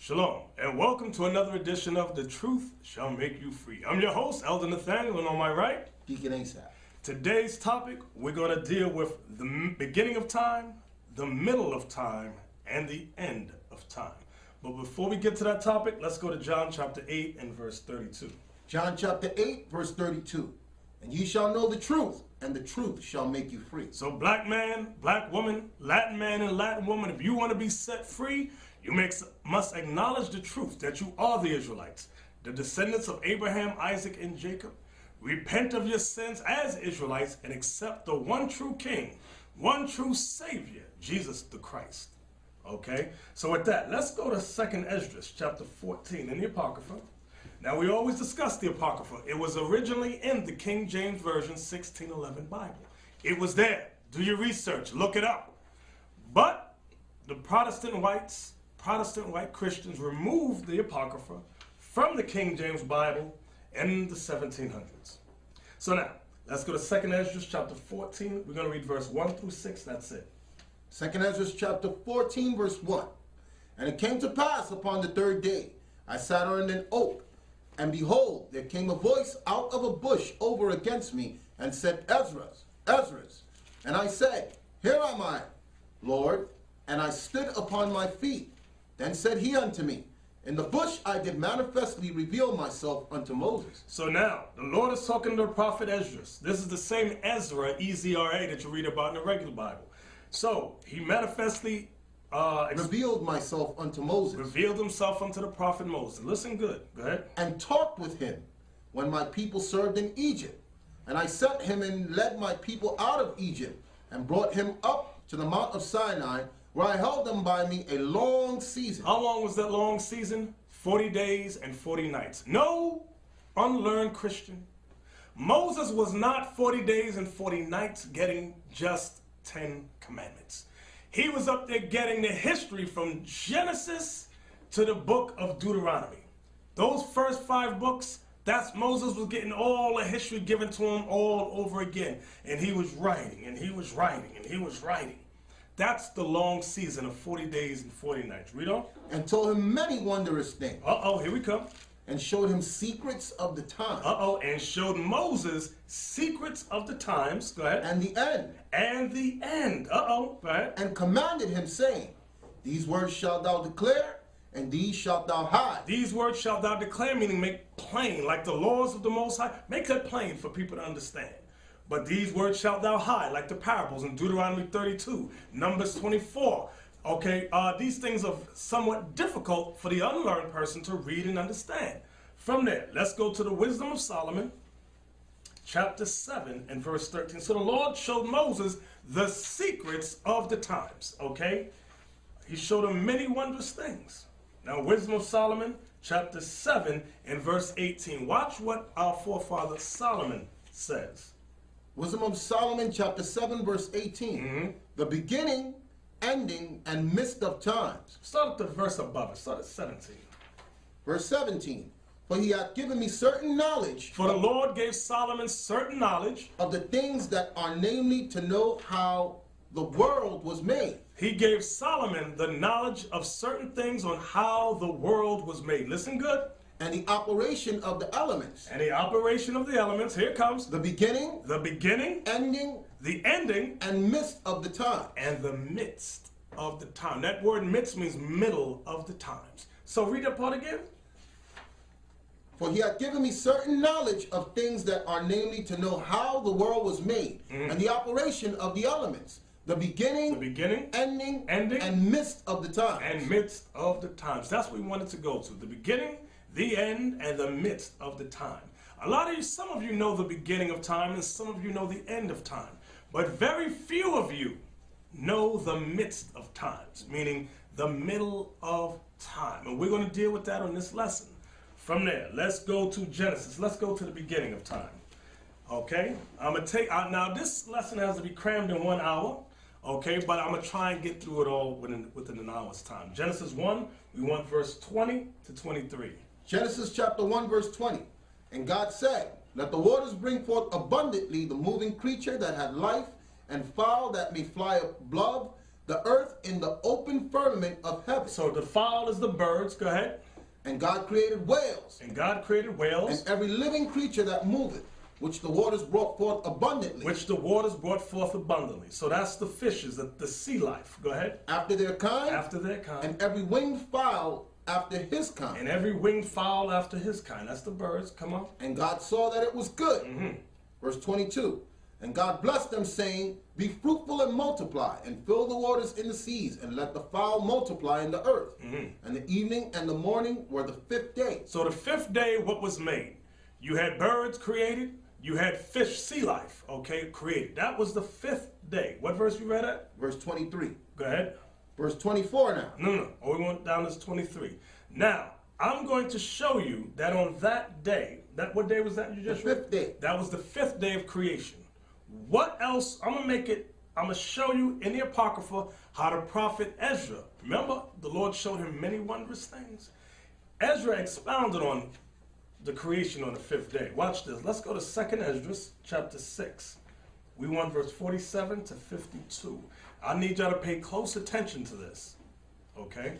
Shalom, and welcome to another edition of The Truth Shall Make You Free. I'm your host, Elder Nathaniel, and on my right, Deacon Asaph. Today's topic, we're going to deal with the beginning of time, the middle of time, and the end of time. But before we get to that topic, let's go to John chapter 8 and verse 32. John chapter 8, verse 32. And ye shall know the truth, and the truth shall make you free. So black man, black woman, Latin man, and Latin woman, if you want to be set free, you must acknowledge the truth that you are the Israelites, the descendants of Abraham, Isaac, and Jacob. Repent of your sins as Israelites and accept the one true King, one true Savior, Jesus the Christ. Okay? So with that, let's go to 2nd Esdras, chapter 14 in the Apocrypha. Now, we always discuss the Apocrypha. It was originally in the King James Version 1611 Bible. It was there. Do your research. Look it up. But the Protestant white Christians removed the Apocrypha from the King James Bible in the 1700s. So now, let's go to 2nd Esdras chapter 14. We're going to read verse 1 through 6. That's it. 2nd Esdras chapter 14, verse 1. And it came to pass upon the third day, I sat under an oak, and behold, there came a voice out of a bush over against me, and said, Esdras, Esdras. And I said, Here am I, Lord. And I stood upon my feet. Then said he unto me, In the bush I did manifestly reveal myself unto Moses. So now, the Lord is talking to the prophet Esdras. This is the same Ezra, E-Z-R-A, that you read about in the regular Bible. So, he manifestly revealed myself unto Moses. Revealed himself unto the prophet Moses. Listen good. Go ahead. And talked with him when my people served in Egypt. And I sent him and led my people out of Egypt and brought him up to the Mount of Sinai, where I held them by me a long season. How long was that long season? 40 days and 40 nights. No unlearned Christian. Moses was not 40 days and 40 nights getting just 10 commandments. He was up there getting the history from Genesis to the book of Deuteronomy. Those first 5 books, that's Moses was getting all the history given to him all over again. And he was writing, and he was writing, and he was writing. That's the long season of 40 days and 40 nights. Read on. And told him many wondrous things. Uh-oh, here we come. And showed him secrets of the time. Uh-oh, and showed Moses secrets of the times. Go ahead. And the end. And the end. Uh-oh, go ahead. And commanded him, saying, These words shalt thou declare, and these shalt thou hide. These words shalt thou declare, meaning make plain, like the laws of the Most High. Make that plain for people to understand. But these words shalt thou hide, like the parables in Deuteronomy 32, Numbers 24. Okay, these things are somewhat difficult for the unlearned person to read and understand. From there, let's go to the Wisdom of Solomon, chapter 7 and verse 13. So the Lord showed Moses the secrets of the times, okay? He showed him many wondrous things. Now, Wisdom of Solomon, chapter 7 and verse 18. Watch what our forefather Solomon says. Wisdom of Solomon, chapter 7, verse 18. The beginning, ending, and midst of times. Start at the verse above it. Start at 17. Verse 17. For he hath given me certain knowledge. For the Lord gave Solomon certain knowledge. Of the things that are, namely, to know how the world was made. He gave Solomon the knowledge of certain things on how the world was made. Listen good. And the operation of the elements. And the operation of the elements. Here it comes. The beginning. The beginning. Ending. The ending. And midst of the time. And the midst of the time. That word midst means middle of the times. So read that part again. For he hath given me certain knowledge of things that are, namely, to know how the world was made, and the operation of the elements, the beginning, ending, and midst of the times. And midst of the times. That's what we wanted to go to. The beginning, the end, and the midst of the time. Some of you know the beginning of time, and some of you know the end of time. But very few of you know the midst of times, meaning the middle of time. And we're going to deal with that on this lesson. From there, let's go to Genesis. Let's go to the beginning of time. Okay? I'm going to take out, now this lesson has to be crammed in 1 hour. Okay? But I'm going to try and get through it all within an hour's time. Genesis 1, we want verse 20 to 23. Genesis chapter 1, verse 20. And God said, Let the waters bring forth abundantly the moving creature that had life, and fowl that may fly above the earth in the open firmament of heaven. So the fowl is the birds. Go ahead. And God created whales, And God created whales. and every living creature that moveth, which the waters brought forth abundantly. Which the waters brought forth abundantly. So that's the fishes, the sea life. Go ahead. After their kind. After their kind. And every winged fowl after his kind. And every winged fowl after his kind. That's the birds. Come on. And God saw that it was good. Verse 22. And God blessed them, saying, Be fruitful and multiply, and fill the waters in the seas, and let the fowl multiply in the earth. And the evening and the morning were the 5th day. So the 5th day, what was made? You had birds created. You had fish, sea life, okay, created. That was the 5th day. What verse you read at? Verse 23. Go ahead. Verse 24 now. No. Oh, we went down to 23. Now, I'm going to show you that on that day, what day was that you just read? The 5th day. That was the 5th day of creation. What else? I'm going to show you in the Apocrypha how the prophet Ezra, remember, the Lord showed him many wondrous things. Ezra expounded on the creation on the 5th day. Watch this. Let's go to 2nd Ezra, chapter 6. We want verse 47 to 52. I need y'all to pay close attention to this. Okay?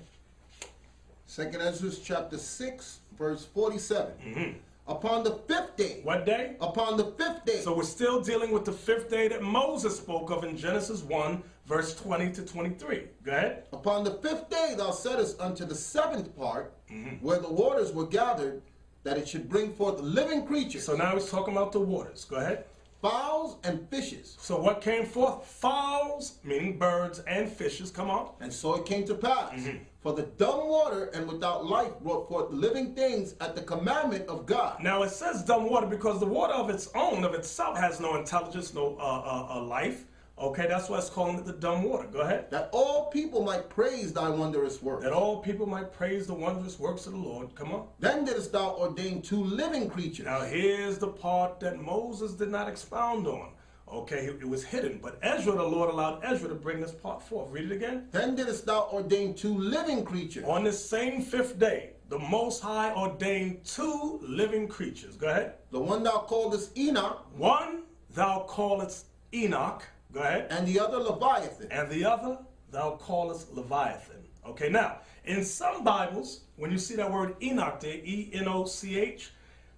2nd Ezra chapter 6, verse 47. Upon the 5th day. What day? Upon the 5th day. So we're still dealing with the 5th day that Moses spoke of in Genesis 1, verse 20 to 23. Go ahead. Upon the 5th day thou settest unto the 7th part, where the waters were gathered, that it should bring forth living creatures. So now he's talking about the waters. Go ahead. Fowls and fishes. So what came forth? Fowls, meaning birds, and fishes. Come on. And so it came to pass. For the dumb water and without life brought forth living things at the commandment of God. Now it says dumb water because the water of its own, of itself, has no intelligence, no life. Okay, that's why it's calling it the dumb water. Go ahead. That all people might praise thy wondrous works. That all people might praise the wondrous works of the Lord. Come on. Then didst thou ordain 2 living creatures. Now here's the part that Moses did not expound on. Okay, it was hidden. But Ezra, the Lord allowed Ezra to bring this part forth. Read it again. Then didst thou ordain 2 living creatures. On this same 5th day, the Most High ordained 2 living creatures. Go ahead. The one thou callest Enoch. One thou callest Enoch. Go ahead. And the other Leviathan. And the other thou callest Leviathan. Okay, now, in some Bibles, when you see that word Enoch there, E-N-O-C-H,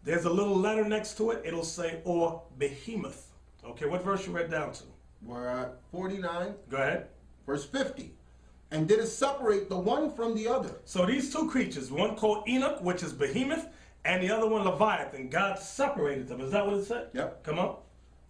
there's a little letter next to it. It'll say, or behemoth. Okay, what verse you read down to? We're at 49. Go ahead. Verse 50. And didst separate the one from the other. So these 2 creatures, one called Enoch, which is behemoth, and the other one Leviathan, God separated them. Is that what it said? Yep. Come on.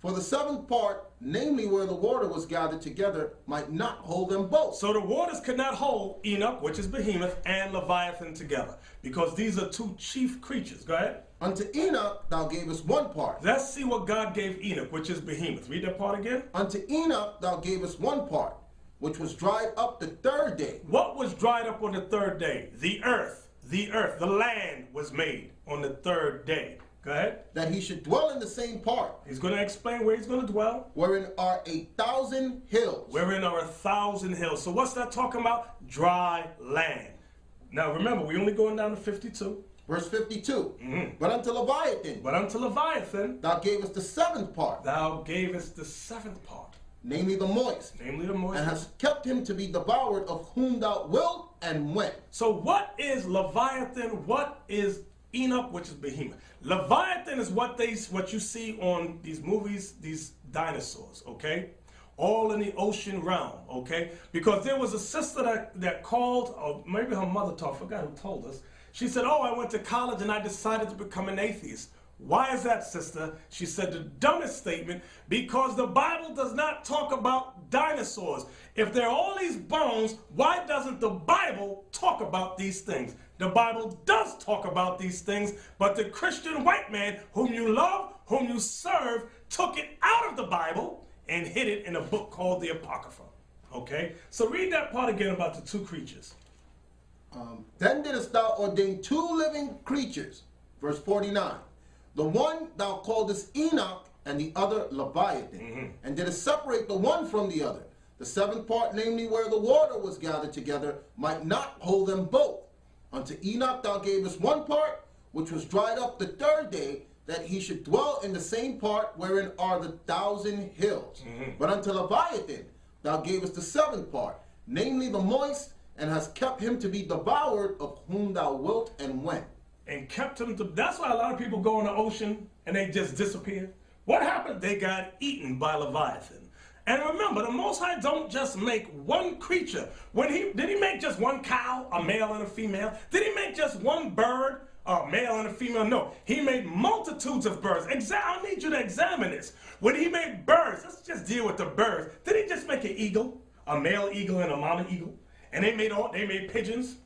For the 7th part, namely where the water was gathered together, might not hold them both. So the waters could not hold Enoch, which is behemoth, and Leviathan together, because these are 2 chief creatures. Go ahead. Unto Enoch thou gavest 1 part. Let's see what God gave Enoch, which is behemoth. Read that part again. Unto Enoch thou gavest 1 part, which was dried up the 3rd day. What was dried up on the 3rd day? The earth, the land was made on the 3rd day. Go ahead. That he should dwell in the same part. He's going to explain where he's going to dwell. Wherein are 1,000 hills. Wherein are 1,000 hills. So what's that talking about? Dry land. Now remember, we're only going down to 52. Verse 52. But unto Leviathan. But unto Leviathan. Thou gavest the 7th part. Thou gavest the 7th part. Namely the moist. Namely the moist. And hast kept him to be devoured of whom thou wilt and when. So what is Leviathan? What is Enoch, which is behemoth? Leviathan is what you see on these movies, these dinosaurs, okay? All in the ocean realm, okay? Because there was a sister that called, or maybe her mother told, I forgot who told us. She said, oh, I went to college and I decided to become an atheist. Why is that, sister? She said the dumbest statement, because the Bible does not talk about dinosaurs. If there are all these bones, why doesn't the Bible talk about these things? The Bible does talk about these things, but the Christian white man whom you love, whom you serve, took it out of the Bible and hid it in a book called the Apocrypha. Okay? So read that part again about the 2 creatures. Then didst thou ordain 2 living creatures. Verse 49. The one thou calledest Enoch, and the other Leviathan. And didst separate the one from the other. The 7th part, namely where the water was gathered together, might not hold them both. Unto Enoch thou gavest 1 part, which was dried up the 3rd day, that he should dwell in the same part wherein are the 1,000 hills. But unto Leviathan thou gavest the 7th part, namely the moist, and has kept him to be devoured, of whom thou wilt and when. And kept him to, that's why a lot of people go in the ocean and they just disappear. What happened? They got eaten by Leviathan. And remember, the Most High don't just make one creature. Did he make just one cow, a male and a female? Did he make just one bird, a male and a female? No, he made multitudes of birds. I need you to examine this. When he made birds, let's just deal with the birds. Did he just make an eagle, a male eagle and a mama eagle? And they made pigeons?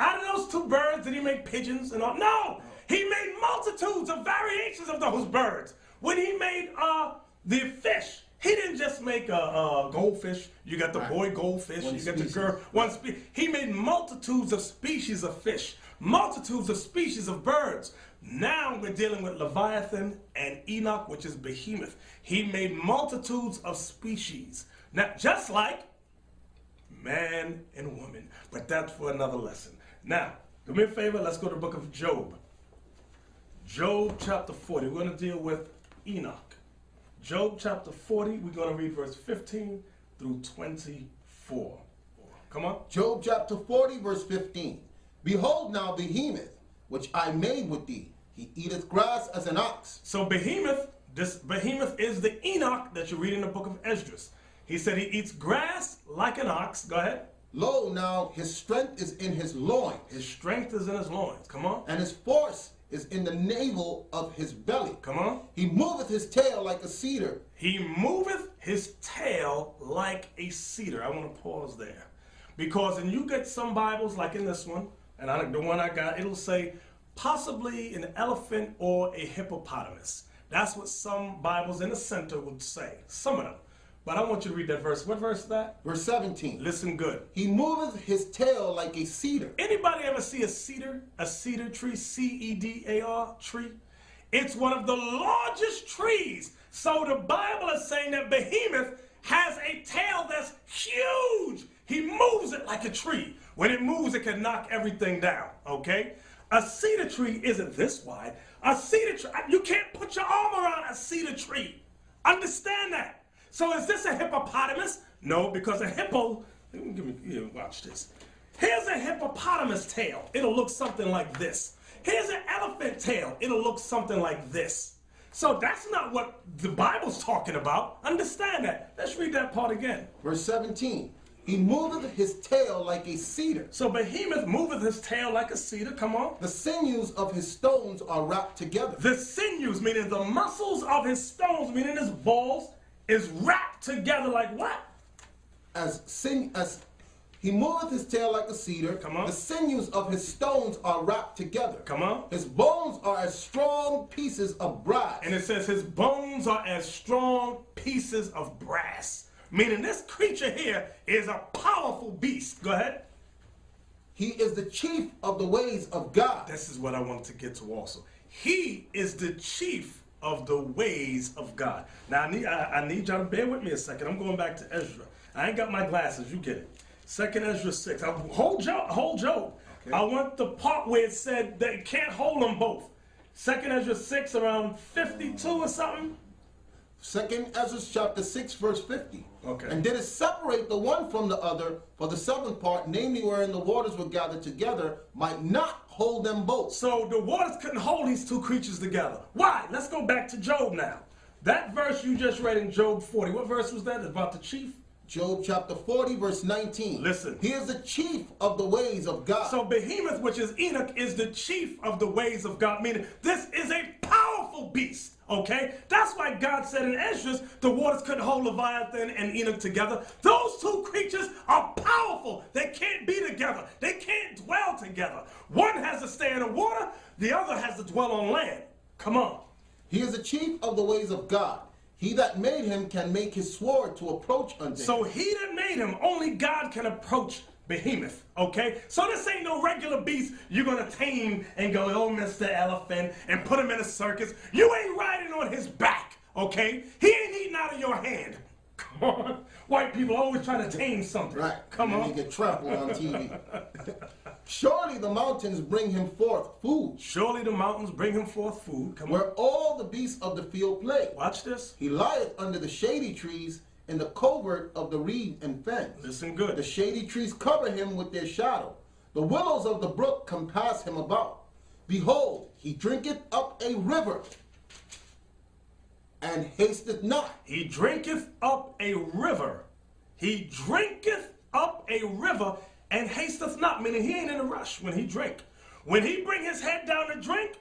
Out of those two birds, did he make pigeons and all? No! He made multitudes of variations of those birds. When he made the fish, he didn't just make a goldfish. You got the boy goldfish, you got the girl, one species. He made multitudes of species of fish, multitudes of species of birds. Now we're dealing with Leviathan and Enoch, which is behemoth. He made multitudes of species. Now, just like man and woman. But that's for another lesson. Now, do me a favor, let's go to the book of Job. Job chapter 40. We're going to deal with Enoch. Job chapter 40, we're going to read verse 15 through 24. Come on. Job chapter 40, verse 15. Behold now behemoth, which I made with thee. He eateth grass as an ox. So behemoth, this behemoth is the Enoch that you read in the book of Esdras. He said he eats grass like an ox. Go ahead. Lo, now his strength is in his loins. His strength is in his loins. Come on. And his force is in the navel of his belly. Come on. He moveth his tail like a cedar. He moveth his tail like a cedar. I want to pause there. Because when you get some Bibles, like in this one, and the one I got, it'll say possibly an elephant or a hippopotamus. That's what some Bibles in the center would say. Some of them. But I want you to read that verse. What verse is that? Verse 17. Listen good. He moveth his tail like a cedar. Anybody ever see a cedar? A cedar tree? C-E-D-A-R tree? It's one of the largest trees. So the Bible is saying that behemoth has a tail that's huge. He moves it like a tree. When it moves, it can knock everything down, okay? A cedar tree isn't this wide. A cedar tree, you can't put your arm around a cedar tree. Understand that. So is this a hippopotamus? No, because a hippo, watch this. Here's a hippopotamus tail. It'll look something like this. Here's an elephant tail. It'll look something like this. So that's not what the Bible's talking about. Understand that. Let's read that part again. Verse 17. He moveth his tail like a cedar. So behemoth moveth his tail like a cedar. Come on. The sinews of his stones are wrapped together. The sinews, meaning the muscles of his stones, meaning his balls, is wrapped together like what? As he moveth his tail like a cedar. Come on. The sinews of his stones are wrapped together. Come on. His bones are as strong pieces of brass. And it says his bones are as strong pieces of brass. Meaning this creature here is a powerful beast. Go ahead. He is the chief of the ways of God. This is what I wanted to get to also. He is the chief of the ways of God. Now I need y'all to bear with me a second. I'm going back to Ezra. I ain't got my glasses. You get it. 2nd Ezra 6. Hold Job. Okay. I want the part where it said that it can't hold them both. 2nd Ezra 6 around 52 or something. 2nd Ezra chapter 6 verse 50. Okay. And did it separate the one from the other, for the southern part, namely wherein the waters were gathered together, might not hold them both. So the waters couldn't hold these two creatures together. Why? Let's go back to Job now. That verse you just read in Job 40, what verse was that? About the chief? Job chapter 40 verse 19. Listen. He is the chief of the ways of God. So behemoth, which is Enoch, is the chief of the ways of God, meaning this is a powerful beast. Okay? That's why God said in Esdras, the waters couldn't hold Leviathan and Enoch together. Those two creatures are powerful. They can't be together. They can't dwell together. One has to stay in the water, the other has to dwell on land. Come on. He is the chief of the ways of God. He that made him can make his sword to approach unto him. So he that made him, only God can approach behemoth, okay? So this ain't no regular beast you're going to tame and go, oh, Mr. Elephant, and put him in a circus. You ain't riding on his back, okay? He ain't eating out of your hand. Come on. White people always trying to tame something. Right. Come on. And they get trampled on TV. Surely the mountains bring him forth food. Surely the mountains bring him forth food. Come on. Where all the beasts of the field play. Watch this. He lieth under the shady trees in the covert of the reed and fence. Listen good. The shady trees cover him with their shadow. The willows of the brook compass him about. Behold, he drinketh up a river, and hasteth not. He drinketh up a river. He drinketh up a river, and hasteth not, meaning he ain't in a rush when he drink. When he bring his head down to drink,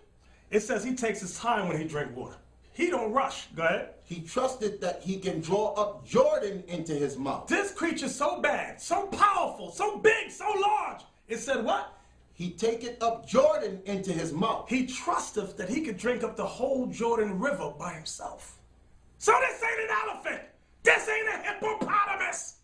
it says he takes his time when he drink water. He don't rush. Go ahead. He trusted that he can draw up Jordan into his mouth. This creature's so bad, so powerful, so big, so large. It said what? He taketh up Jordan into his mouth. He trusteth that he could drink up the whole Jordan River by himself. So this ain't an elephant. This ain't a hippopotamus.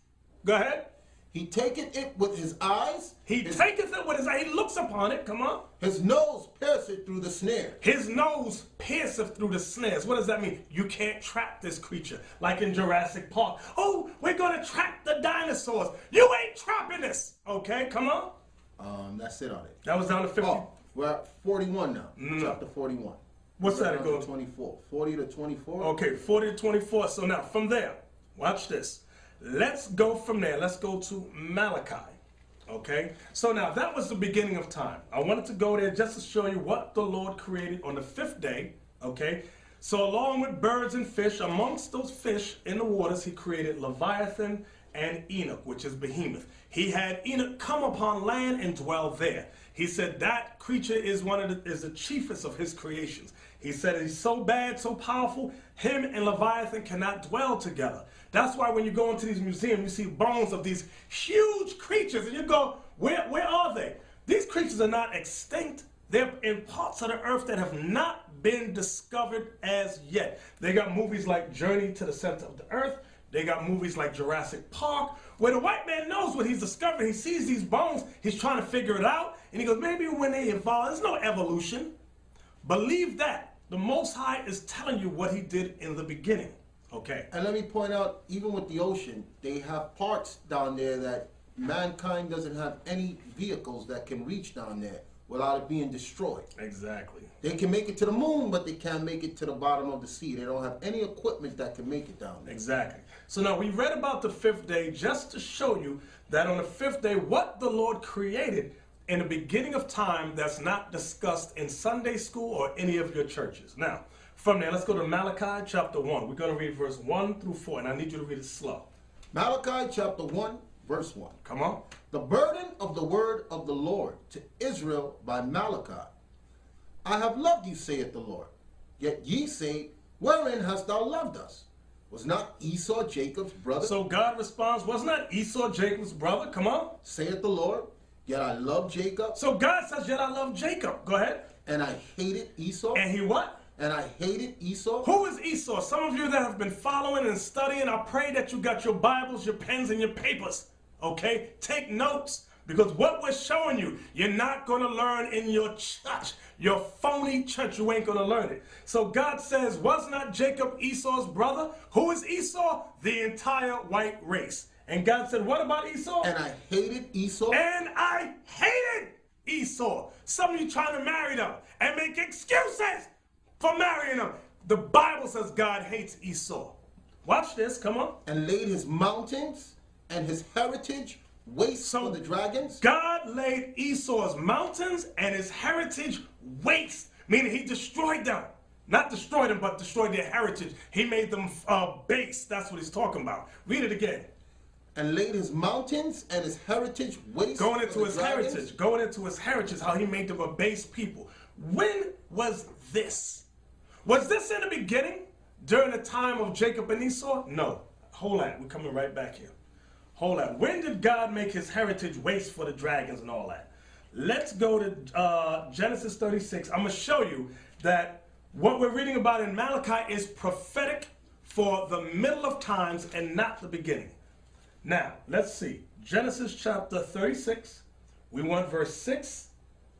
Go ahead. He taketh it with his eyes. He taketh it with his eyes. He looks upon it. Come on. His nose pierceth through the snare. His nose pierceth through the snares. What does that mean? You can't trap this creature. Like in Jurassic Park. Oh, we're going to trap the dinosaurs. You ain't trapping this. Okay, come on. That's it on it. That was down to 50. Oh, we're at 41 now. Chapter 41. What's that? It Down goes to 24. 40 to 24. Okay, 40 to 24. So now from there, watch this. Let's go from there. Let's go to Malachi. Okay, so now that was the beginning of time. I wanted to go there just to show you what the Lord created on the 5th day. Okay, so along with birds and fish, amongst those fish in the waters, he created Leviathan and Enoch, which is Behemoth. He had Enoch come upon land and dwell there. He said that creature is the chiefest of his creations. He said he's so bad, so powerful, him and Leviathan cannot dwell together. That's why when you go into these museums, you see bones of these huge creatures, and you go, where are they? These creatures are not extinct. They're in parts of the earth that have not been discovered as yet. They got movies like Journey to the Center of the Earth. They got movies like Jurassic Park, where the white man knows what he's discovering. He sees these bones, he's trying to figure it out, and he goes, maybe when they evolve, there's no evolution. Believe that. The Most High is telling you what he did in the beginning. Okay. And let me point out, even with the ocean, they have parts down there that mankind doesn't have any vehicles that can reach down there without it being destroyed. Exactly. They can make it to the moon, but they can't make it to the bottom of the sea. They don't have any equipment that can make it down there. Exactly. So now we read about the 5th day just to show you that on the 5th day, what the Lord created in the beginning of time that's not discussed in Sunday school or any of your churches. Now, from there, let's go to Malachi chapter 1. We're going to read verse 1 through 4, and I need you to read it slow. Malachi chapter 1, verse 1. Come on. The burden of the word of the Lord to Israel by Malachi. I have loved you, saith the Lord. Yet ye say, wherein hast thou loved us? Was not Esau Jacob's brother? So God responds, was not Esau Jacob's brother? Come on. Saith the Lord, yet I love Jacob. So God says, yet I love Jacob. Go ahead. And I hated Esau. And he what? And I hated Esau. Who is Esau? Some of you that have been following and studying, I pray that you got your Bibles, your pens, and your papers. Okay? Take notes. Because what we're showing you, you're not going to learn in your church. Your phony church, you ain't going to learn it. So God says, was not Jacob Esau's brother? Who is Esau? The entire white race. And God said, what about Esau? And I hated Esau. And I hated Esau. Some of you trying to marry them and make excuses for marrying them. The Bible says God hates Esau. Watch this, come on. And laid his mountains and his heritage waste for the dragons. God laid Esau's mountains and his heritage waste, meaning he destroyed them. Not destroyed them, but destroyed their heritage. He made them base. That's what he's talking about. Read it again. And laid his mountains and his heritage waste. Going into his heritage. Going into his heritage, how he made them a base people. When was this? Was this in the beginning? During the time of Jacob and Esau? No. Hold on. We're coming right back here. Hold on. When did God make his heritage waste for the dragons and all that? Let's go to Genesis 36. I'm going to show you that what we're reading about in Malachi is prophetic for the middle of times and not the beginning. Now, let's see. Genesis chapter 36. We want verse 6,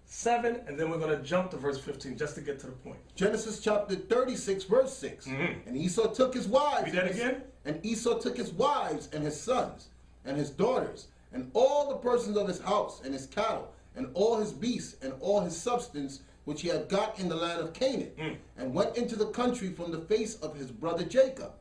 7, and then we're going to jump to verse 15 just to get to the point. Genesis chapter 36, verse 6. And Esau took his wives. Read that again. And Esau took his wives and his sons and his daughters and all the persons of his house and his cattle and all his beasts and all his substance which he had got in the land of Canaan, and went into the country from the face of his brother Jacob.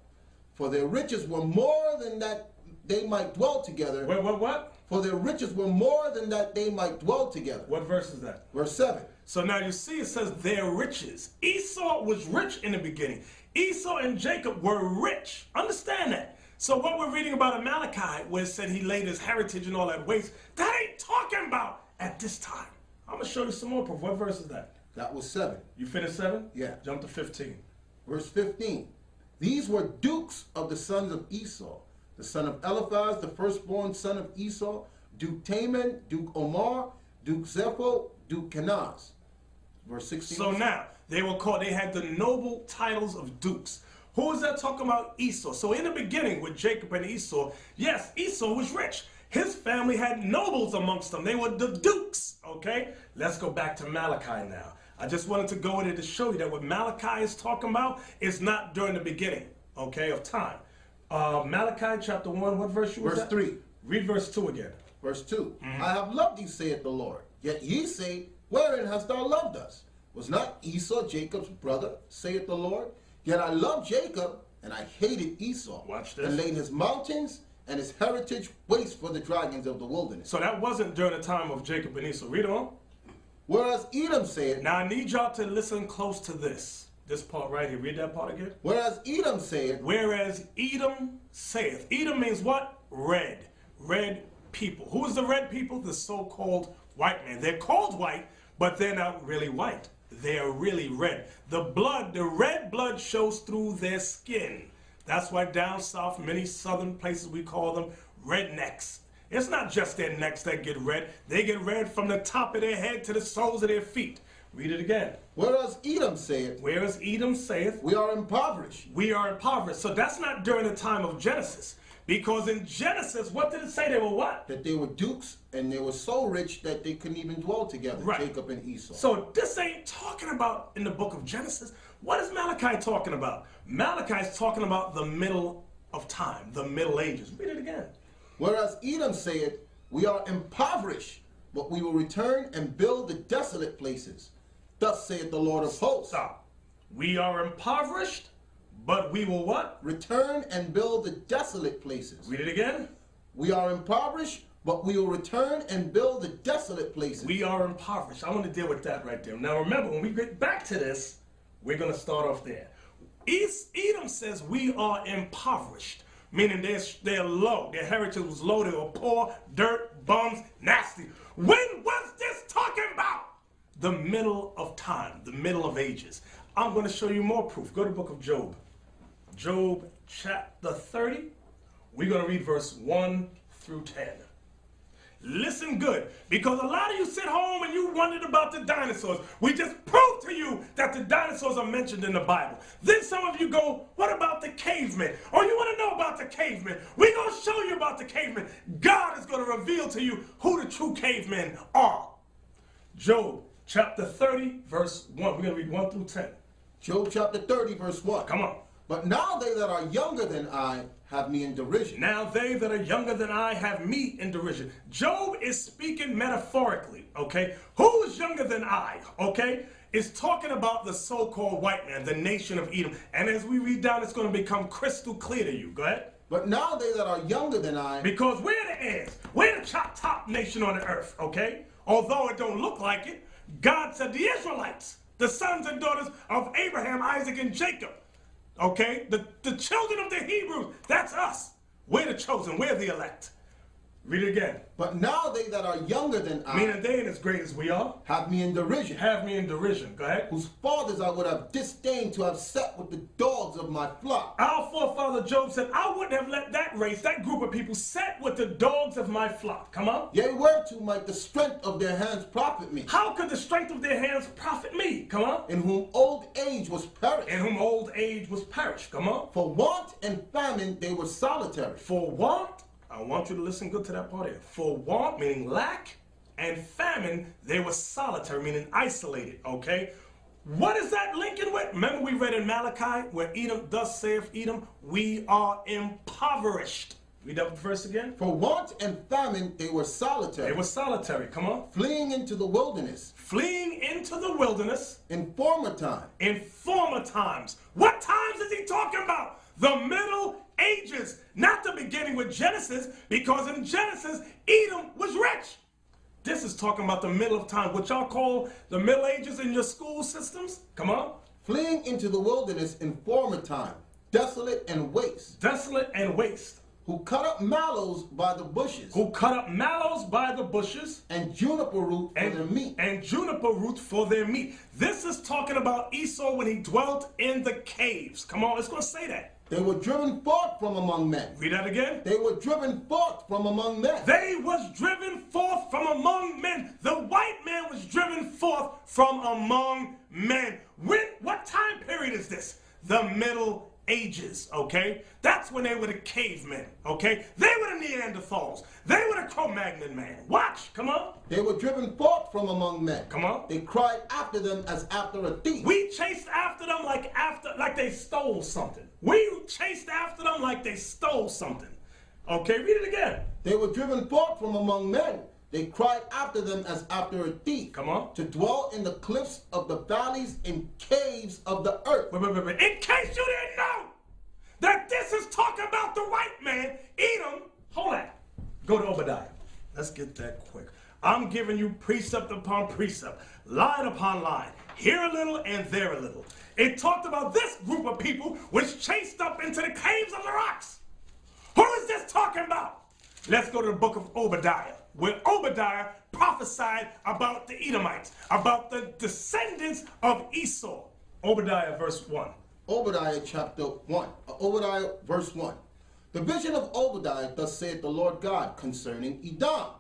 For their riches were more than that they might dwell together. What? For their riches were more than that they might dwell together. What verse is that? Verse 7. So now you see it says their riches. Esau was rich in the beginning. Esau and Jacob were rich. Understand that. So what we're reading about in Malachi, where it said he laid his heritage and all that waste, that ain't talking about at this time. I'm going to show you some more proof. What verse is that? That was 7. You finished 7? Yeah. Jump to 15. Verse 15. These were dukes of the sons of Esau. The son of Eliphaz, the firstborn son of Esau, Duke Taman, Duke Omar, Duke Zepho, Duke Kenaz. Verse 16. So now, they had the noble titles of dukes. Who is that talking about? Esau. So in the beginning with Jacob and Esau, yes, Esau was rich. His family had nobles amongst them. They were the dukes, okay? Let's go back to Malachi now. I just wanted to go in there to show you that what Malachi is talking about is not during the beginning, okay, of time. Malachi chapter 1, what verse you was Verse at? 3. Read verse 2 again. Verse 2. I have loved thee, saith the Lord. Yet ye say, wherein hast thou loved us? Was not Esau Jacob's brother, saith the Lord? Yet I loved Jacob, and I hated Esau. Watch this. And laid his mountains and his heritage waste for the dragons of the wilderness. So that wasn't during the time of Jacob and Esau. Read on. Whereas Edom saith, Now I need y'all to listen close to this. This part right here. Read that part again. whereas Edom saith, Whereas Edom saith. Edom means what? Red. Red people. Who is the red people? The so-called white man. They're called white, but they're not really white. They're really red. The red blood shows through their skin. That's why down south, many southern places, we call them rednecks. It's not just their necks that get red. They get red from the top of their head to the soles of their feet. Read it again. whereas Edom saith, Whereas Edom saith, we are impoverished. we are impoverished. So that's not during the time of Genesis. Because in Genesis, what did it say? They were what? That they were dukes, and they were so rich that they couldn't even dwell together, Right. Jacob and Esau. So this ain't talking about in the book of Genesis. What is Malachi talking about? Malachi is talking about the middle of time, the Middle Ages. Read it again. Whereas Edom saith, we are impoverished, but we will return and build the desolate places. Thus saith the Lord of hosts. Stop. We are impoverished, but we will what? Return and build the desolate places. Read it again. We are impoverished, but we will return and build the desolate places. We are impoverished. I want to deal with that right there. Now remember, when we get back to this, we're going to start off there. Edom says we are impoverished, meaning they're low. Their heritage was low. They were poor, dirt, bums, nasty. When was this talking about? The middle of time, the middle of ages. I'm going to show you more proof. Go to the book of Job. Job chapter 30. We're going to read verse 1 through 10. Listen good, because a lot of you sit home and you wondered about the dinosaurs. We just proved to you that the dinosaurs are mentioned in the Bible. Then some of you go, what about the cavemen? Oh, you want to know about the cavemen? We're going to show you about the cavemen. God is going to reveal to you who the true cavemen are. Job chapter 30, verse 1. We're going to read 1 through 10. Job chapter 30, verse 1. Come on. But now they that are younger than I have me in derision. Now they that are younger than I have me in derision. Job is speaking metaphorically, okay? Who is younger than I, okay? It's talking about the so-called white man, the nation of Edom. And as we read down, it's going to become crystal clear to you. Go ahead. But now they that are younger than I. Because we're the heirs. We're the top nation on the earth, okay? Although it don't look like it, God said the Israelites, the sons and daughters of Abraham, Isaac, and Jacob. Okay, the children of the Hebrews, that's us. We're the chosen, we're the elect. Read it again. But now they that are younger than I. Meaning they ain't as great as we are. Have me in derision. Have me in derision. Go ahead. Whose fathers I would have disdained to have set with the dogs of my flock. Our forefather Job said, I wouldn't have let that race, that group of people, set with the dogs of my flock. Come on. Yea, whereto might the strength of their hands profit me. How could the strength of their hands profit me? Come on. In whom old age was perished. In whom old age was perished. Come on. For want and famine they were solitary. For want, I want you to listen good to that part here. For want, meaning lack, and famine, they were solitary, meaning isolated, okay? What is that linking with? Remember we read in Malachi where Edom, thus saith Edom, we are impoverished. Read that verse again. For want and famine they were solitary. They were solitary, come on. Fleeing into the wilderness. Fleeing into the wilderness. In former time. In former times. What times is he talking about? The Middle Ages, not the beginning with Genesis, because in Genesis, Edom was rich. This is talking about the middle of time, what y'all call the Middle Ages in your school systems. Come on. Fleeing into the wilderness in former time, desolate and waste. Desolate and waste. Who cut up mallows by the bushes. Who cut up mallows by the bushes. And juniper root for their meat. And juniper root for their meat. This is talking about Esau when he dwelt in the caves. Come on, it's going to say that. They were driven forth from among men. Read that again. They were driven forth from among men. They was driven forth from among men. The white man was driven forth from among men. What time period is this? The Middle Ages, okay? That's when they were the cavemen, okay? They were the Neanderthals. They were the Cro-Magnon man. Watch, come on. They were driven forth from among men. Come on. They cried after them as after a thief. We chased after them like they stole something. We chased after them like they stole something. Okay, read it again. They were driven forth from among men. They cried after them as after a thief. Come on. To dwell in the cliffs of the valleys and caves of the earth. Wait. In case you didn't know that this is talking about the white man, Edom. Hold on. Go to Obadiah. Let's get that quick. I'm giving you precept upon precept, line upon line, here a little and there a little. It talked about this group of people which chased up into the caves of the rocks. Who is this talking about? Let's go to the book of Obadiah, where Obadiah prophesied about the Edomites, about the descendants of Esau. Obadiah verse 1. Obadiah chapter 1. Obadiah verse 1. The vision of Obadiah, thus saith the Lord God concerning Edom.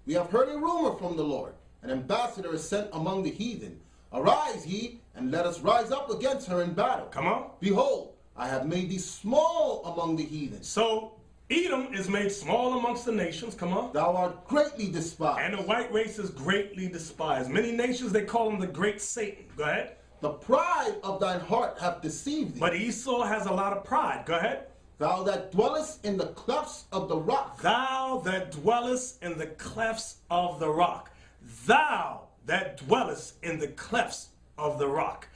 We have heard a rumor from the Lord. An ambassador is sent among the heathen. Arise ye, and let us rise up against her in battle. Come on. Behold, I have made thee small among the heathen. So Edom is made small amongst the nations. Come on. Thou art greatly despised. And the white race is greatly despised. Many nations, they call him the great Satan. Go ahead. The pride of thine heart hath deceived thee. But Esau has a lot of pride. Go ahead. Thou that dwellest in the clefts of the rock. Thou that dwellest in the clefts of the rock. Thou that dwellest in the clefts of the rock.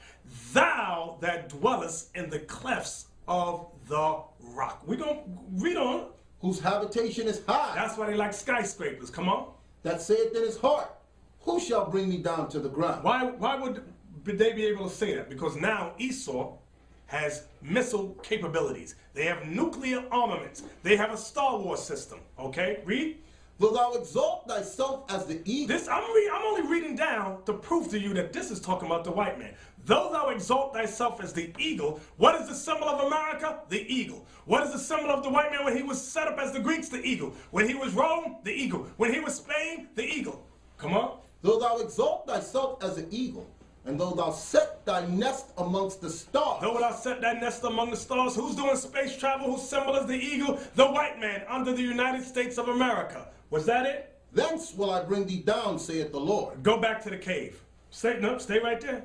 Thou that dwellest in the clefts of the rock. We're going to read on. Whose habitation is high. That's why they like skyscrapers. Come on. That saith in his heart, who shall bring me down to the ground? Why would they be able to say that? Because now Esau has missile capabilities. They have nuclear armaments. They have a Star Wars system. Okay, read. Though thou exalt thyself as the eagle. I'm only reading down to prove to you that this is talking about the white man. Though thou exalt thyself as the eagle, what is the symbol of America? The eagle. What is the symbol of the white man when he was set up as the Greeks? The eagle. When he was Rome? The eagle. When he was Spain? The eagle. Come on. Though thou exalt thyself as an eagle, and though thou set thy nest amongst the stars. Though thou set thy nest among the stars. Who's doing space travel? Whose symbol is the eagle? The white man under the United States of America. Was that it? Thence will I bring thee down, saith the Lord. Go back to the cave. Stay right there.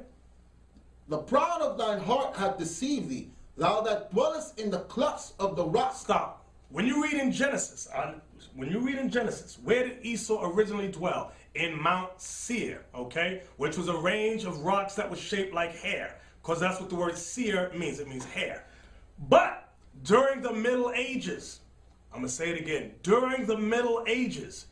The pride of thine heart hath deceived thee, thou that dwellest in the clefts of the rock. Stop. When you read in Genesis, where did Esau originally dwell? In Mount Seir, okay? Which was a range of rocks that was shaped like hair, because that's what the word seer means. It means hair. But during the Middle Ages, I'm going to say it again. During the Middle Ages,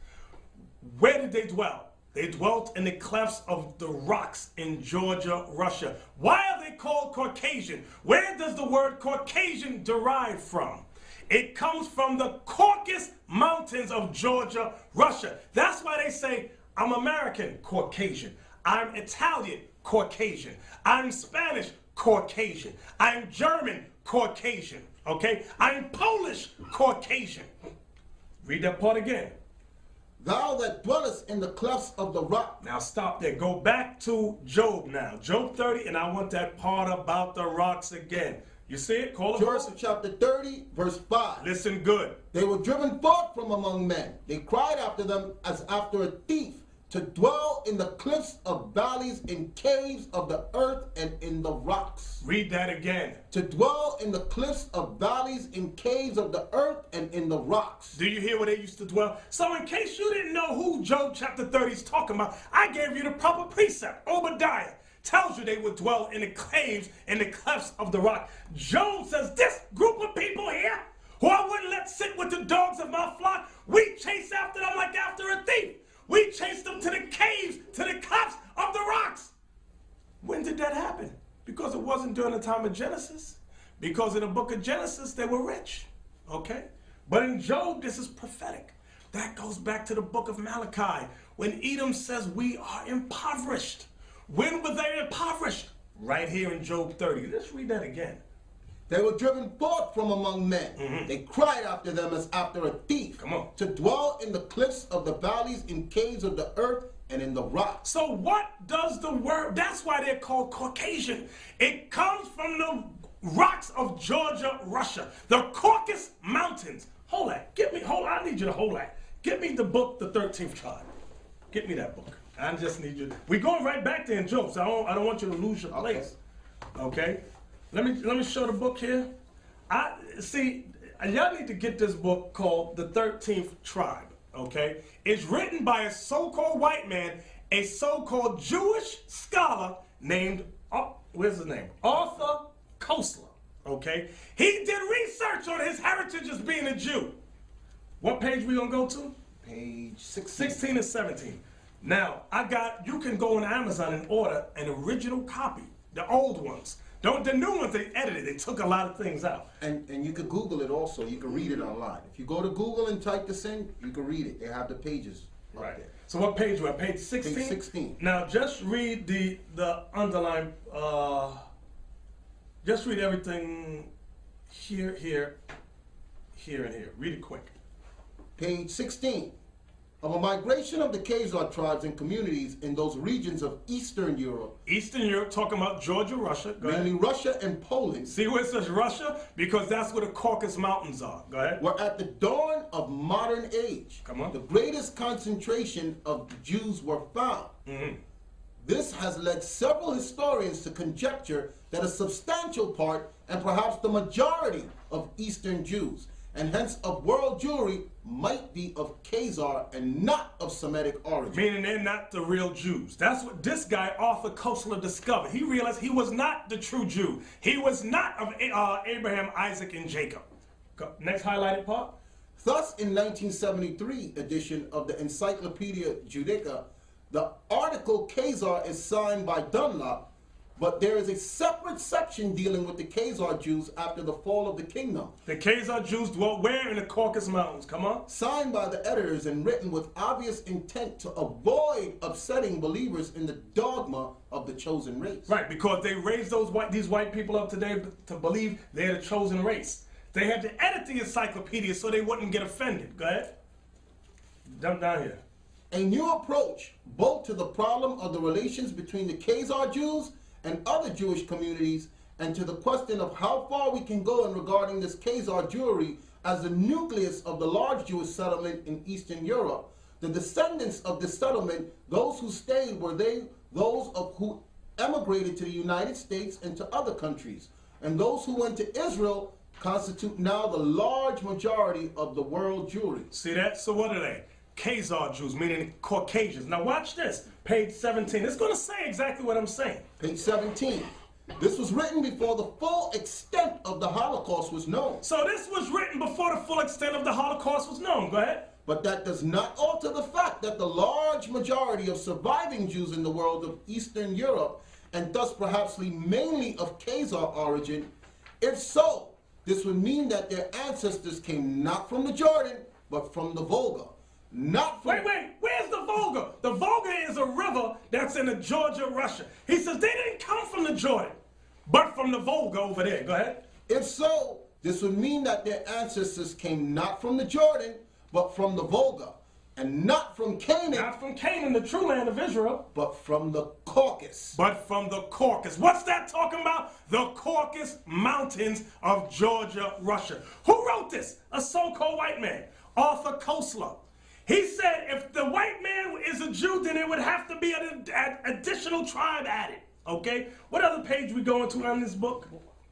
where did they dwell? They dwelt in the clefts of the rocks in Georgia, Russia. Why are they called Caucasian? Where does the word Caucasian derive from? It comes from the Caucasus Mountains of Georgia, Russia. That's why they say, I'm American, Caucasian. I'm Italian, Caucasian. I'm Spanish, Caucasian. I'm German, Caucasian. Okay? I'm Polish, Caucasian. Read that part again. Thou that dwellest in the clefts of the rock. Now stop there. Go back to Job now. Job 30, and I want that part about the rocks again. You see it? Call the verse. Job chapter 30, verse 5. Listen good. They were driven forth from among men. They cried after them as after a thief, to dwell in the cliffs of valleys, in caves of the earth, and in the rocks. Read that again. To dwell in the cliffs of valleys, in caves of the earth, and in the rocks. Do you hear where they used to dwell? So in case you didn't know who Job chapter 30 is talking about, I gave you the proper precept. Obadiah tells you they would dwell in the caves, in the clefts of the rock. Job says this group of people here who I wouldn't let sit with the dogs of my flock. We chased after them like after a thief. We chased them to the caves, to the cups of the rocks. When did that happen? Because it wasn't during the time of Genesis. Because in the book of Genesis, they were rich, okay? But in Job, this is prophetic. That goes back to the book of Malachi, when Edom says we are impoverished. When were they impoverished? Right here in Job 30. Let's read that again. They were driven forth from among men. They cried after them as after a thief. Come on. To dwell in the cliffs of the valleys, in caves of the earth, and in the rocks. So what does the word, that's why they're called Caucasian. It comes from the rocks of Georgia, Russia. The Caucasus Mountains. Hold that. I need you to hold that. Get me the book, The 13th Tribe. Get me that book. I just need you. We're going right back there in Job, so I don't want you to lose your place. Okay? Let me show the book here. Y'all need to get this book called The 13th Tribe. Okay? It's written by a so-called white man, a so-called Jewish scholar named, where's his name? Arthur Koestler. Okay? He did research on his heritage as being a Jew. What page we gonna go to? Page 16. 16 and 17. Now, you can go on Amazon and order an original copy, the old ones. The new ones they edited, they took a lot of things out. And you can Google it also, you can read it online. If you go to Google and type this in, you can read it. They have the pages right there. So what page we're at? Page 16? Page 16. Now just read the underline, just read everything here, and here. Read it quick. Page 16. Of a migration of the Khazar tribes and communities in those regions of Eastern Europe. Eastern Europe, talking about Georgia, Russia. Go mainly ahead. Russia and Poland. See where it says Russia? Because that's where the Caucasus Mountains are. Go ahead. Were at the dawn of modern age. Come on. The greatest concentration of Jews were found. This has led several historians to conjecture that a substantial part, and perhaps the majority, of Eastern Jews, and hence of world Jewry, might be of Khazar and not of Semitic origin. Meaning they're not the real Jews. That's what this guy, Arthur Koestler, discovered. He realized he was not the true Jew. He was not of Abraham, Isaac, and Jacob. Next highlighted part. Thus, in 1973 edition of the Encyclopedia Judaica, the article Khazar is signed by Dunlop, but there is a separate section dealing with the Khazar Jews after the fall of the kingdom. The Khazar Jews dwelt where? In the Caucasus Mountains. Come on. Signed by the editors and written with obvious intent to avoid upsetting believers in the dogma of the chosen race. Right, because they raised these white people up today to believe they're the chosen race. They had to edit the encyclopedia so they wouldn't get offended. Go ahead. Jump down here. A new approach both to the problem of the relations between the Khazar Jews and other Jewish communities, and to the question of how far we can go in regarding this Khazar Jewry as the nucleus of the large Jewish settlement in Eastern Europe. The descendants of this settlement, those who stayed, were those who emigrated to the United States and to other countries, and those who went to Israel constitute now the large majority of the world Jewry. See that? So what are they? Khazar Jews, meaning Caucasians. Now watch this, page 17. It's going to say exactly what I'm saying. Page 17. This was written before the full extent of the Holocaust was known. So this was written before the full extent of the Holocaust was known. Go ahead. But that does not alter the fact that the large majority of surviving Jews in the world of Eastern Europe, and thus perhaps mainly of Khazar origin, if so, this would mean that their ancestors came not from the Jordan, but from the Volga. Not from... Wait, where's the Volga? The Volga is a river that's in the Georgia, Russia. He says they didn't come from the Jordan, but from the Volga over there. Go ahead. If so, this would mean that their ancestors came not from the Jordan, but from the Volga, and not from Canaan. Not from Canaan, the true land of Israel. But from the Caucasus. But from the Caucasus. What's that talking about? The Caucasus Mountains of Georgia, Russia. Who wrote this? A so-called white man, Arthur Koestler. He said if the white man is a Jew, then it would have to be an additional tribe added. Okay? What other page we going to on this book?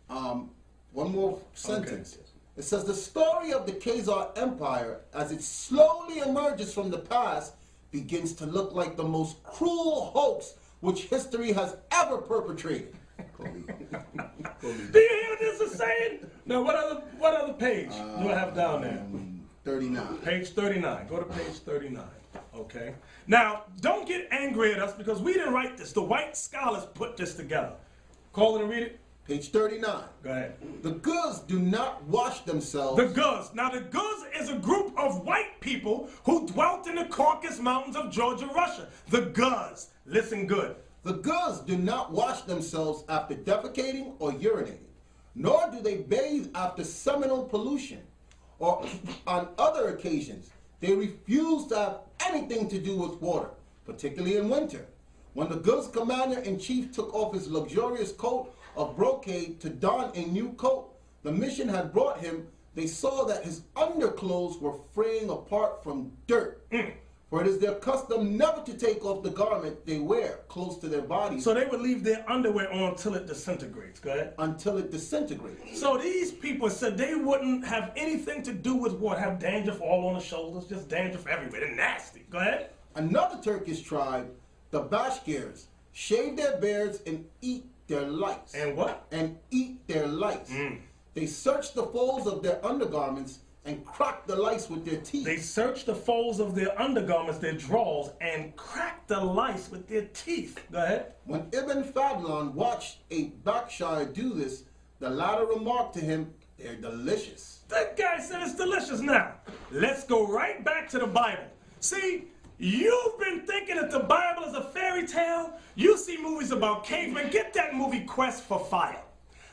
One more sentence. Okay. It says the story of the Khazar Empire, as it slowly emerges from the past, begins to look like the most cruel hoax which history has ever perpetrated. Do you hear what this is saying? Now, what other page do I have down there? 39. Page 39. Go to page 39. Okay. Now, don't get angry at us because we didn't write this. The white scholars put this together. Call it and read it. Page 39. Go ahead. The goods do not wash themselves. The Guz. Now, the Guz is a group of white people who dwelt in the Caucasus Mountains of Georgia, Russia. The Guz. Listen good. The goods do not wash themselves after defecating or urinating, nor do they bathe after seminal pollution, or on other occasions. They refuse to have anything to do with water, particularly in winter. When the goods commander-in-chief took off his luxurious coat of brocade to don a new coat the mission had brought him, they saw that his underclothes were fraying apart from dirt. For it is their custom never to take off the garment they wear close to their bodies. So they would leave their underwear on until it disintegrates. Go ahead. Until it disintegrates. So these people said they wouldn't have anything to do with what? Have dandruff all on the shoulders, just dandruff everywhere. They're nasty. Go ahead. Another Turkish tribe, the Bashkirs, shave their beards and eat their lice. And what? And eat their lice. They search the folds of their undergarments and crack the lice with their teeth. They search the folds of their undergarments, their drawers, and crack the lice with their teeth. Go ahead. When Ibn Fadlan watched a Bakshire do this, the latter remarked to him, "They're delicious." That guy said it's delicious. Now, let's go right back to the Bible. See, you've been thinking that the Bible is a fairy tale. You see movies about cavemen. Get that movie Quest for Fire.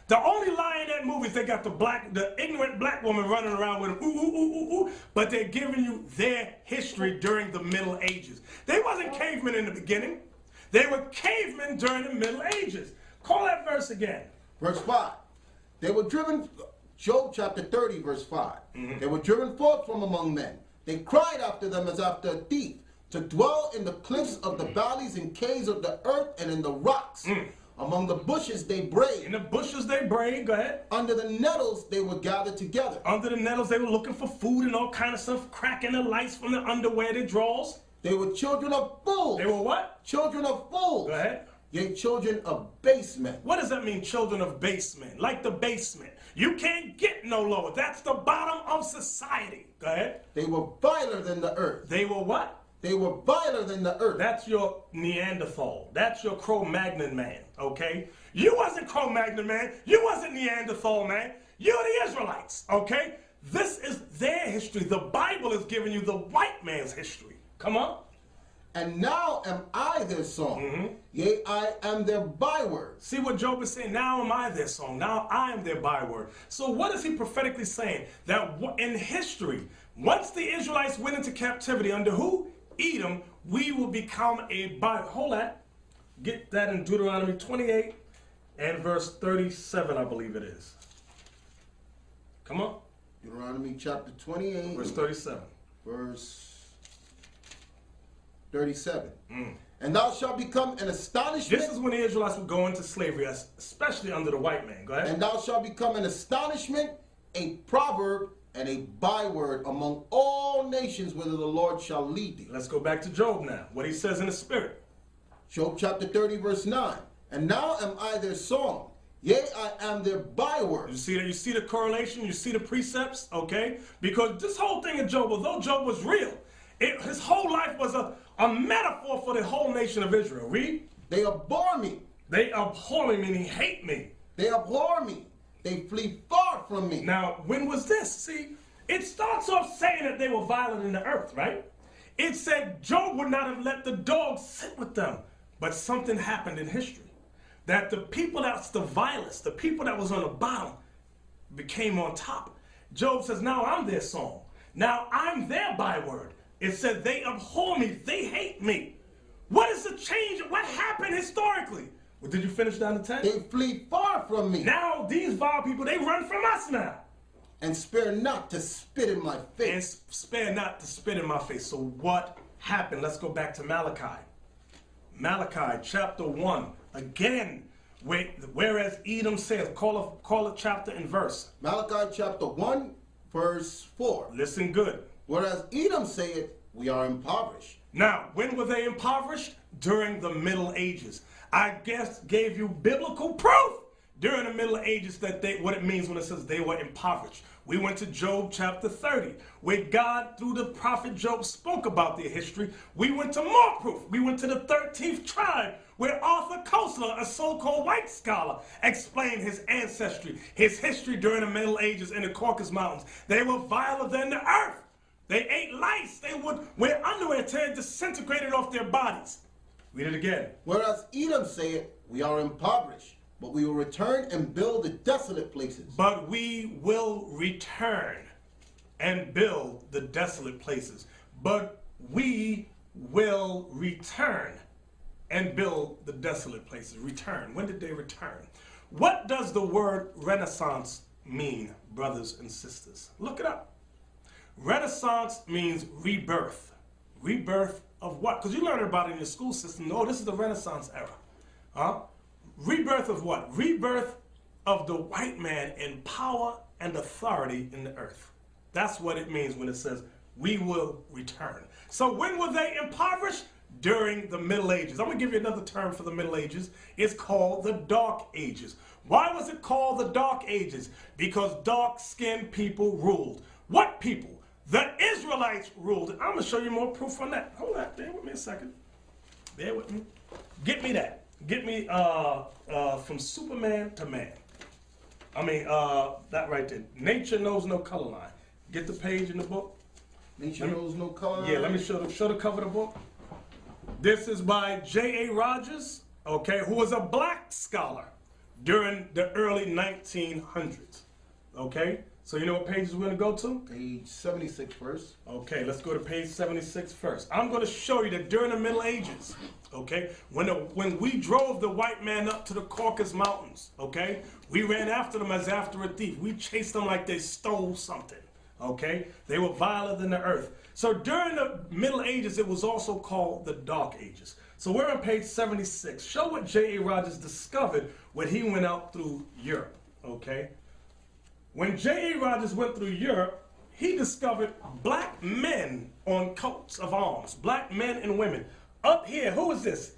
The only lie in that movie is they got the ignorant black woman running around with them, ooh, ooh, ooh, ooh, ooh, but they're giving you their history during the Middle Ages. They wasn't cavemen in the beginning. They were cavemen during the Middle Ages. Call that verse again. Verse 5. They were driven, Job chapter 30, verse 5. They were driven forth from among men. They cried after them as after a thief, to dwell in the cliffs of the valleys and caves of the earth and in the rocks. Among the bushes they brayed. In the bushes they brayed. Go ahead. Under the nettles they were gathered together. Under the nettles they were looking for food and all kind of stuff, cracking the lice from their underwear, their drawers. They were children of fools. They were what? Children of fools. Go ahead. Yea, children of base men. What does that mean, children of basement? Like the basement. You can't get no lower. That's the bottom of society. Go ahead. They were viler than the earth. They were what? They were viler than the earth. That's your Neanderthal. That's your Cro-Magnon man, okay? You wasn't Cro-Magnon man. You wasn't Neanderthal man. You're the Israelites, okay? This is their history. The Bible is giving you the white man's history. Come on. And now am I their song. Yea, I am their byword. See what Job is saying? Now am I their song. Now I am their byword. So what is he prophetically saying? That in history, once the Israelites went into captivity under who? Edom, we will become a byword. Hold that. Get that in Deuteronomy 28 and verse 37, I believe it is. Come on. Deuteronomy chapter 28. Verse 37. Verse 37. And thou shalt become an astonishment. This is when the Israelites would go into slavery, especially under the white man. Go ahead. And thou shalt become an astonishment, a proverb, and a byword among all nations whither the Lord shall lead thee. Let's go back to Job now. What he says in the spirit. Job chapter 30, verse 9. And now am I their song. Yea, I am their byword. You see that? You see the correlation? You see the precepts? Okay? Because this whole thing in Job, although Job was real, his whole life was a metaphor for the whole nation of Israel. Read. They abhor me. They abhor me, meaning hate me. They abhor me. They flee far from me. Now, when was this? See, it starts off saying that they were violent in the earth, right? It said Job would not have let the dogs sit with them. But something happened in history. That the people that's the vilest, the people that was on the bottom, became on top. Job says, now I'm their song. Now I'm their byword. It said they abhor me. They hate me. What is the change? What happened historically? Well, did you finish down to 10? They flee far from me. Now these vile people, they run from us now. And spare not to spit in my face. And spare not to spit in my face. So what happened? Let's go back to Malachi. Malachi chapter 1. Again, whereas Edom says, call a chapter and verse. Malachi chapter 1, verse 4. Listen good. Whereas Edom saith, we are impoverished. Now, when were they impoverished? During the Middle Ages. I guess gave you biblical proof during the Middle Ages that what it means when it says they were impoverished. We went to Job chapter 30, where God, through the prophet Job, spoke about their history. We went to more proof. We went to the 13th tribe, where Arthur Koestler, a so-called white scholar, explained his ancestry, his history during the Middle Ages in the Caucasus Mountains. They were viler than the earth. They ate lice. They would wear underwear until it disintegrated off their bodies. Read it again. Whereas Edom saith, we are impoverished, but we will return and build the desolate places. But we will return and build the desolate places. But we will return and build the desolate places. Return. When did they return? What does the word Renaissance mean, brothers and sisters? Look it up. Renaissance means rebirth. Rebirth of what? Because you learn about it in your school system. No, this is the Renaissance era. Huh? Rebirth of what? Rebirth of the white man in power and authority in the earth. That's what it means when it says, we will return. So when were they impoverished? During the Middle Ages. I'm going to give you another term for the Middle Ages. It's called the Dark Ages. Why was it called the Dark Ages? Because dark-skinned people ruled. What people? The Israelites ruled. I'm going to show you more proof on that. Hold on. Bear with me a second. Bear with me. Get me that. Get me from Superman to man. I mean, that right there. Nature knows no color line. Get the page in the book. Nature knows no color line. Yeah, let me show the cover of the book. This is by J.A. Rogers, okay, who was a black scholar during the early 1900s, okay? So you know what pages we're going to go to? Page 76 first. Okay, let's go to page 76 first. I'm going to show you that during the Middle Ages, okay, when we drove the white man up to the Caucasus Mountains, okay, we ran after them as after a thief. We chased them like they stole something, okay? They were viler than the earth. So during the Middle Ages, it was also called the Dark Ages. So we're on page 76. Show what J.A. Rogers discovered when he went out through Europe, okay? When J.A. Rogers went through Europe, he discovered black men on coats of arms, black men and women. Up here, who is this?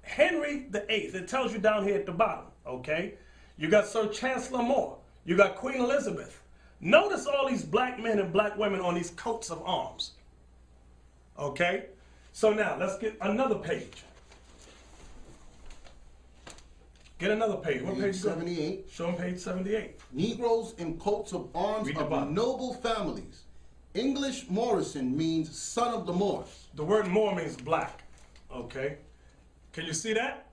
Henry VIII. It tells you down here at the bottom, okay? You got Sir Chancellor More. You got Queen Elizabeth. Notice all these black men and black women on these coats of arms. Okay? So now, let's get another page. Get another page. What page? 78. Show them page 78. Negroes in coats of arms of noble families. English Morrison means son of the Moors. The word Moor means black. Okay? Can you see that?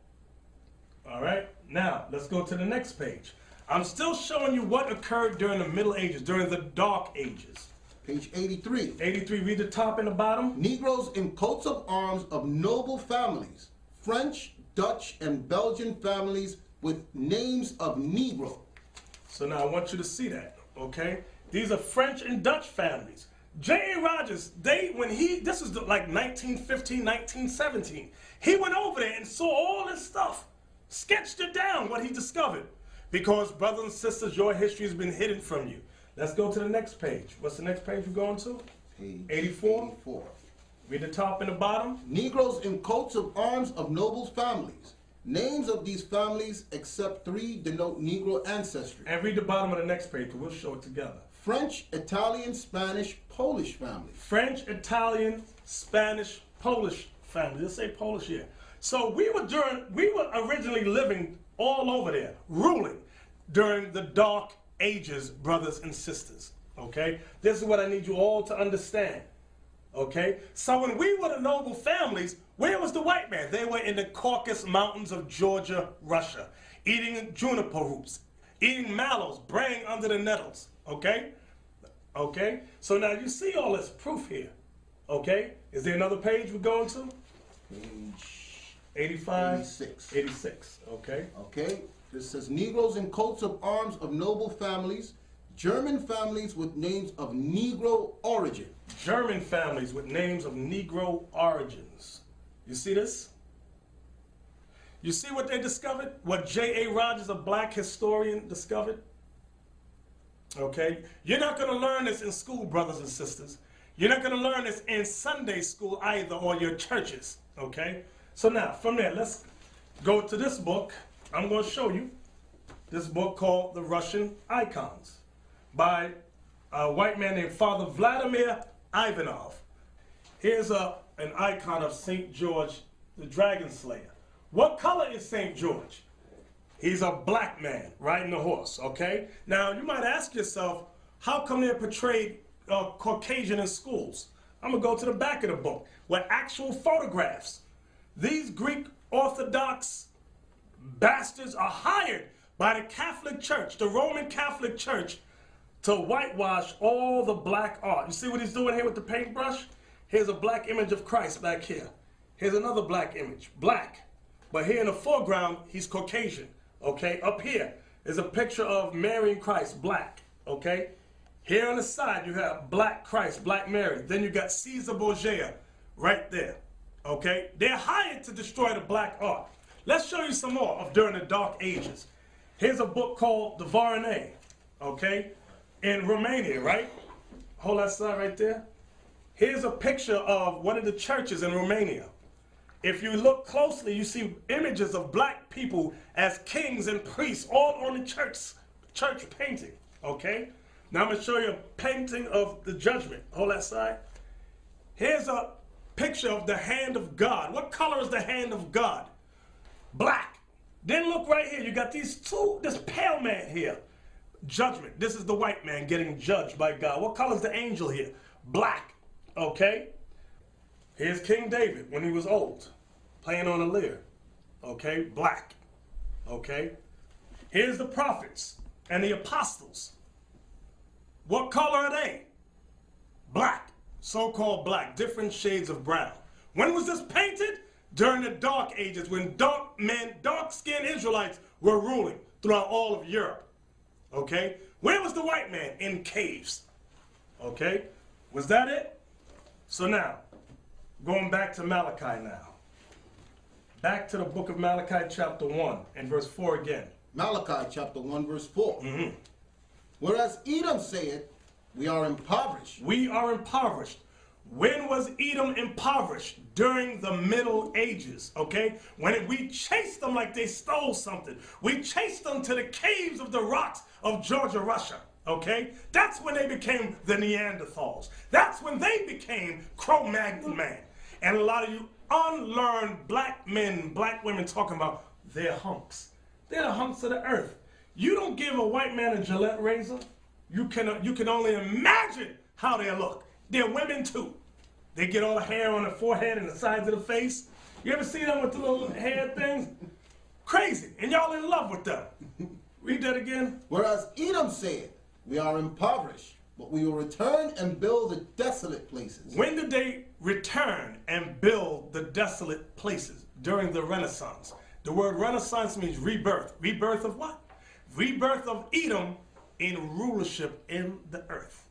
All right. Now, let's go to the next page. I'm still showing you what occurred during the Middle Ages, during the Dark Ages. Page 83. 83, read the top and the bottom. Negroes in coats of arms of noble families. French, Dutch, and Belgian families with names of Negro. So now I want you to see that, okay? These are French and Dutch families. J.A. Rogers, this is like 1915, 1917. He went over there and saw all this stuff, sketched it down, what he discovered. Because, brothers and sisters, your history has been hidden from you. Let's go to the next page. What's the next page we're going to? Page 84. 84. Read the top and the bottom. Negroes in coats of arms of noble families. Names of these families, except 3, denote Negro ancestry. And read the bottom of the next page, we'll show it together. French, Italian, Spanish, Polish families. French, Italian, Spanish, Polish families. Let's say Polish here. So we were originally living all over there, ruling during the Dark Ages, brothers and sisters. Okay? This is what I need you all to understand. Okay? So when we were the noble families, where was the white man? They were in the Caucasus Mountains of Georgia, Russia, eating juniper roots, eating mallows, braying under the nettles. Okay? Okay? So now you see all this proof here. Okay? Is there another page we're going to? Page 85? 86. 86. Okay? Okay? This says Negroes in coats of arms of noble families. German families with names of Negro origin. German families with names of Negro origins. You see this? You see what they discovered? What J.A. Rogers, a black historian, discovered? Okay? You're not going to learn this in school, brothers and sisters. You're not going to learn this in Sunday school either, or your churches, okay? So now, from there, let's go to this book. I'm going to show you this book called The Russian Icons by a white man named Father Vladimir Ivanov. Here's an icon of St. George, the Dragon Slayer. What color is St. George? He's a black man riding a horse, okay? Now, you might ask yourself, how come they're portrayed Caucasian in schools? I'm going to go to the back of the book, where actual photographs. These Greek Orthodox bastards are hired by the Catholic Church, the Roman Catholic Church, to whitewash all the black art. You see what he's doing here with the paintbrush? Here's a black image of Christ back here. Here's another black image, black. But here in the foreground, he's Caucasian, okay? Up here is a picture of Mary and Christ, black, okay? Here on the side, you have black Christ, black Mary. Then you got Caesar Borgia right there, okay? They're hired to destroy the black art. Let's show you some more of during the Dark Ages. Here's a book called The Varney, okay? In Romania, right? Hold that slide right there. Here's a picture of one of the churches in Romania. If you look closely, you see images of black people as kings and priests all on the church painting, okay? Now I'm going to show you a painting of the judgment. Hold that side. Here's a picture of the hand of God. What color is the hand of God? Black. Then look right here. You got this pale man here. Judgment. This is the white man getting judged by God. What color is the angel here? Black. Okay? Here's King David when he was old, playing on a lyre. Okay? Black. Okay? Here's the prophets and the apostles. What color are they? Black. So-called black. Different shades of brown. When was this painted? During the Dark Ages, when dark-skinned Israelites were ruling throughout all of Europe. Okay? Where was the white man? In caves. Okay? Was that it? So now, going back to Malachi now. Back to the book of Malachi chapter 1 and verse 4 again. Malachi chapter 1 verse 4. Whereas Edom saith, we are impoverished. We are impoverished. When was Edom impoverished? During the Middle Ages, okay? When we chased them like they stole something. We chased them to the caves of the rocks of Georgia, Russia, okay? That's when they became the Neanderthals. That's when they became Cro-Magnon man. And a lot of you unlearned black men, black women talking about they're hunks. They're the hunks of the earth. You don't give a white man a Gillette razor, you can only imagine how they look. They're women too. They get all the hair on the forehead and the sides of the face. You ever see them with the little hair things? Crazy. And y'all in love with them. Read that again. Whereas Edom said, we are impoverished, but we will return and build the desolate places. When did they return and build the desolate places? During the Renaissance. The word Renaissance means rebirth. Rebirth of what? Rebirth of Edom in rulership in the earth.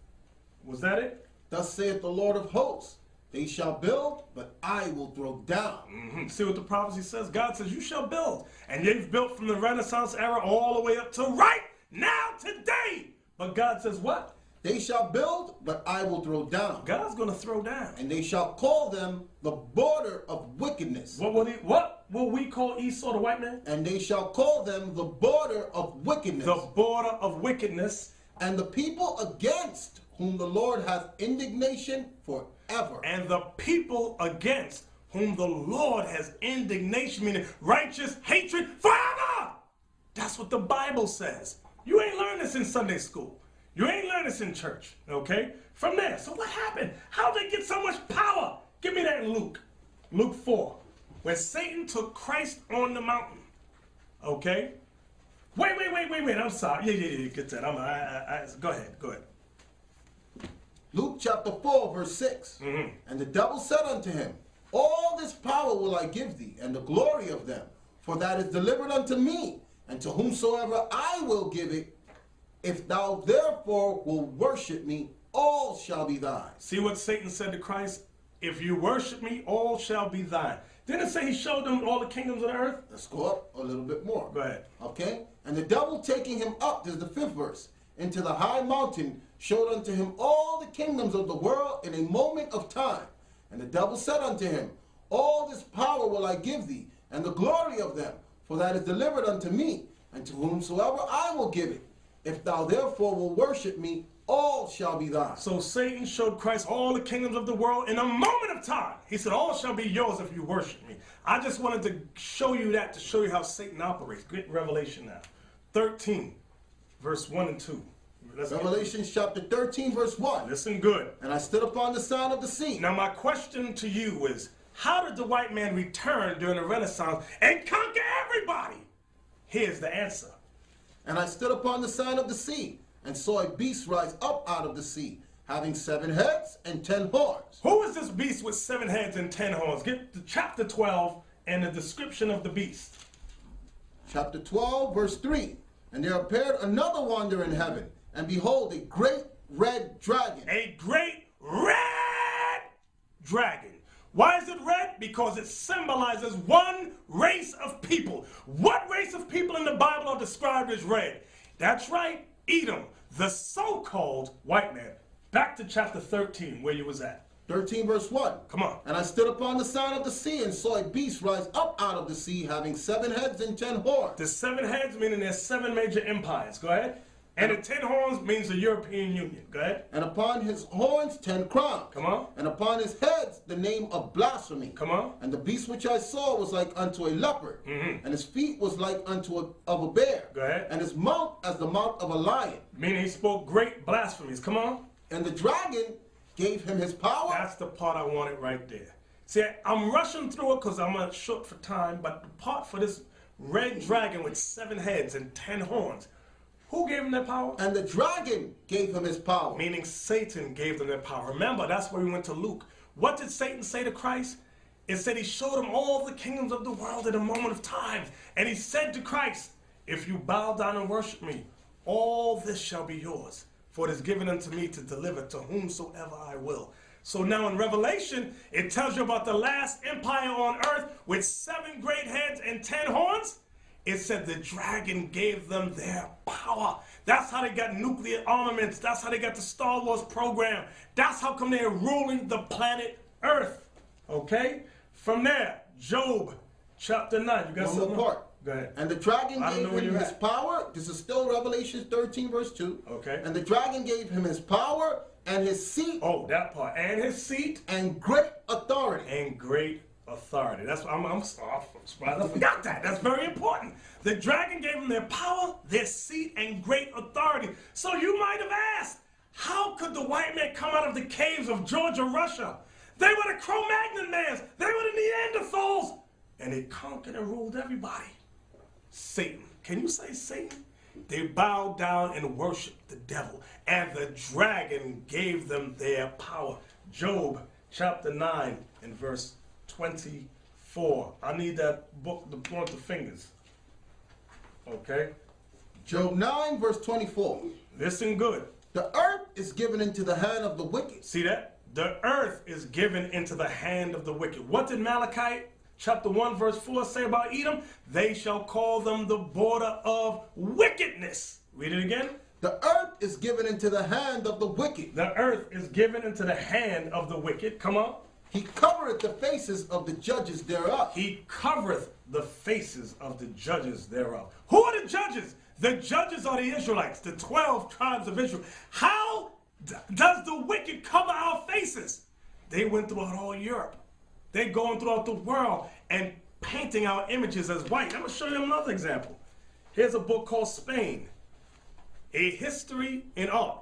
Was that it? Thus saith the Lord of hosts, they shall build, but I will throw down. See what the prophecy says? God says, you shall build. And they've built from the Renaissance era all the way up to right now, today. But God says what? They shall build, but I will throw down. God's going to throw down. And they shall call them the border of wickedness. What will we call Esau, the white man? And they shall call them the border of wickedness. The border of wickedness. And the people against whom the Lord hath indignation forever. And the people against whom the Lord has indignation, meaning righteous hatred forever. That's what the Bible says. You ain't learned this in Sunday school. You ain't learned this in church, okay? From there, so what happened? How'd they get so much power? Give me that in Luke. Luke 4, where Satan took Christ on the mountain, okay? Wait, I'm sorry. Yeah, get that. Go ahead. Luke chapter 4, verse 6. And the devil said unto him, all this power will I give thee, and the glory of them, for that is delivered unto me, and to whomsoever I will give it. If thou therefore will worship me, all shall be thine. See what Satan said to Christ? If you worship me, all shall be thine. Didn't it say he showed them all the kingdoms of the earth? Let's go up a little bit more. Go ahead. Okay? And the devil taking him up, this is the 5th verse, into the high mountain, showed unto him all the kingdoms of the world in a moment of time. And the devil said unto him, all this power will I give thee, and the glory of them, for that is delivered unto me, and to whomsoever I will give it. If thou therefore will worship me, all shall be thine. So Satan showed Christ all the kingdoms of the world in a moment of time. He said, all shall be yours if you worship me. I just wanted to show you that, to show you how Satan operates. Get Revelation now. 13, verse 1 and 2. Revelation chapter 13, verse 1. Listen good. And I stood upon the sound of the sea. Now my question to you is, how did the white man return during the Renaissance and conquer everybody? Here's the answer. And I stood upon the sound of the sea, and saw a beast rise up out of the sea, having 7 heads and 10 horns. Who is this beast with 7 heads and 10 horns? Get to chapter 12 and the description of the beast. Chapter 12, verse 3. And there appeared another wonder in heaven, and behold, a great red dragon. A great red dragon. Why is it red? Because it symbolizes one race of people. What race of people in the Bible are described as red? That's right, Edom, the so-called white man. Back to chapter 13, where you was at. 13, verse 1. Come on. And I stood upon the sound of the sea, and saw a beast rise up out of the sea, having 7 heads and 10 horns. The 7 heads meaning there's 7 major empires. Go ahead. And the 10 horns means the European Union. Go ahead. And upon his horns 10 crowns. Come on. And upon his heads the name of blasphemy. Come on. And the beast which I saw was like unto a leopard. And his feet was like unto a bear. Go ahead. And his mouth as the mouth of a lion. Meaning he spoke great blasphemies. Come on. And the dragon gave him his power. That's the part I wanted right there. See, I'm rushing through it because I'm short for time, but the part for this red dragon with 7 heads and 10 horns, who gave him that power? And the dragon gave him his power. Meaning Satan gave them that power. Remember, that's where we went to Luke. What did Satan say to Christ? It said he showed him all the kingdoms of the world in a moment of time. And he said to Christ, if you bow down and worship me, all this shall be yours. For it is given unto me to deliver to whomsoever I will. So now in Revelation, it tells you about the last empire on earth with 7 great heads and 10 horns. It said the dragon gave them their power. That's how they got nuclear armaments. That's how they got the Star Wars program. That's how come they're ruling the planet Earth. Okay? From there, Job chapter 9. You got One something? more part. Go ahead. And the dragon I don't gave know where him you're his at. power. This is still Revelation 13, verse 2. Okay. And the dragon gave him his power and his seat. Oh, that part. And his seat. And great authority. And great authority. That's what I'm surprised I forgot that. That's very important. The dragon gave them their power, their seat, and great authority. So you might have asked, how could the white man come out of the caves of Georgia, Russia? They were the Cro-Magnon mans. They were the Neanderthals. And they conquered and ruled everybody. Satan. Can you say Satan? They bowed down and worshiped the devil. And the dragon gave them their power. Job chapter 9 and verse 24. I need that book to point the fingers. Okay? Job 9, verse 24. Listen good. The earth is given into the hand of the wicked. See that? The earth is given into the hand of the wicked. What did Malachi chapter 1 verse 4 say about Edom? They shall call them the border of wickedness. Read it again. The earth is given into the hand of the wicked. The earth is given into the hand of the wicked. Come on. He covereth the faces of the judges thereof. He covereth the faces of the judges thereof. Who are the judges? The judges are the Israelites, the 12 tribes of Israel. How does the wicked cover our faces? They went throughout all Europe. They're going throughout the world and painting our images as white. I'm going to show you another example. Here's a book called Spain, A History in Art.